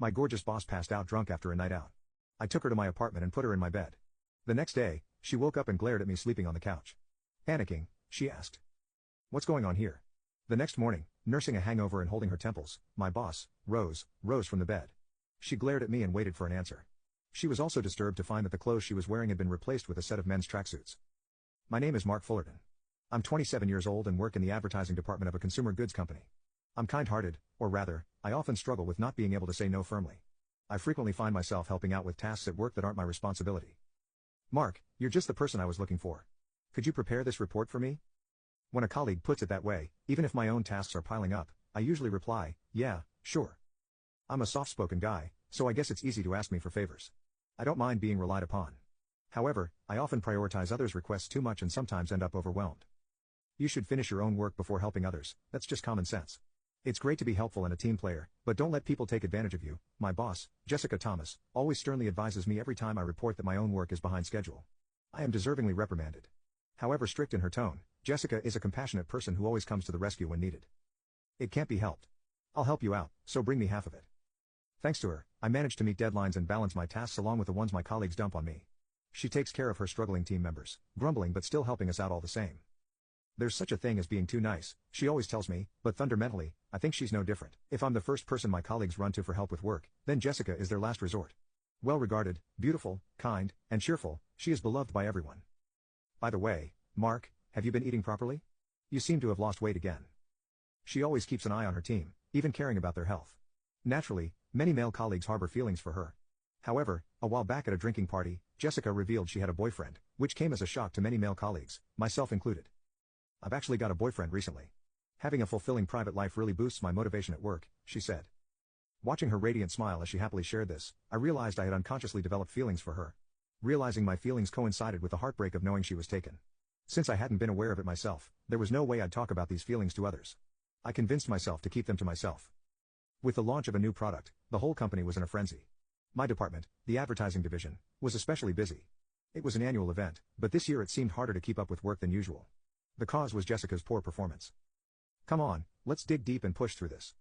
My gorgeous boss passed out drunk after a night out. I took her to my apartment and put her in my bed. The next day, she woke up and glared at me sleeping on the couch. Panicking, she asked, "What's going on here?" The next morning, nursing a hangover and holding her temples, my boss, rose from the bed. She glared at me and waited for an answer. She was also disturbed to find that the clothes she was wearing had been replaced with a set of men's tracksuits. My name is Mark Fullerton. I'm 27 years old and work in the advertising department of a consumer goods company. I'm kind-hearted, or rather, I often struggle with not being able to say no firmly. I frequently find myself helping out with tasks at work that aren't my responsibility. "Mark, you're just the person I was looking for. Could you prepare this report for me?" When a colleague puts it that way, even if my own tasks are piling up, I usually reply, "Yeah, sure." I'm a soft-spoken guy, so I guess it's easy to ask me for favors. I don't mind being relied upon. However, I often prioritize others' requests too much and sometimes end up overwhelmed. You should finish your own work before helping others, that's just common sense. It's great to be helpful and a team player, but don't let people take advantage of you. My boss, Jessica Thomas, always sternly advises me every time I report that my own work is behind schedule. I am deservingly reprimanded. However strict in her tone, Jessica is a compassionate person who always comes to the rescue when needed. It can't be helped. I'll help you out, so bring me half of it. Thanks to her, I manage to meet deadlines and balance my tasks along with the ones my colleagues dump on me. She takes care of her struggling team members, grumbling but still helping us out all the same. There's such a thing as being too nice, she always tells me, but fundamentally, I think she's no different. If I'm the first person my colleagues run to for help with work, then Jessica is their last resort. Well-regarded, beautiful, kind, and cheerful, she is beloved by everyone. By the way, Mark, have you been eating properly? You seem to have lost weight again. She always keeps an eye on her team, even caring about their health. Naturally, many male colleagues harbor feelings for her. However, a while back at a drinking party, Jessica revealed she had a boyfriend, which came as a shock to many male colleagues, myself included. "I've actually got a boyfriend recently. Having a fulfilling private life really boosts my motivation at work," she said. Watching her radiant smile as she happily shared this, I realized I had unconsciously developed feelings for her. Realizing my feelings coincided with the heartbreak of knowing she was taken. Since I hadn't been aware of it myself, there was no way I'd talk about these feelings to others. I convinced myself to keep them to myself. With the launch of a new product, the whole company was in a frenzy. My department, the advertising division, was especially busy. It was an annual event, but this year it seemed harder to keep up with work than usual. The cause was Jessica's poor performance. "Come on, let's dig deep and push through this."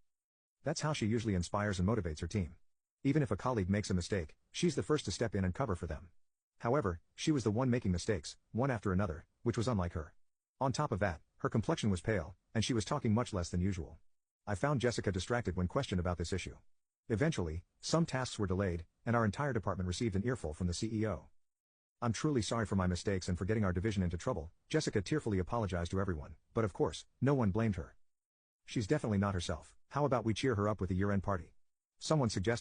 That's how she usually inspires and motivates her team. Even if a colleague makes a mistake, she's the first to step in and cover for them. However, she was the one making mistakes, one after another, which was unlike her. On top of that, her complexion was pale, and she was talking much less than usual. I found Jessica distracted when questioned about this issue. Eventually, some tasks were delayed, and our entire department received an earful from the CEO. "I'm truly sorry for my mistakes and for getting our division into trouble," Jessica tearfully apologized to everyone, but of course, no one blamed her. "She's definitely not herself. How about we cheer her up with a year-end party?" Someone suggested.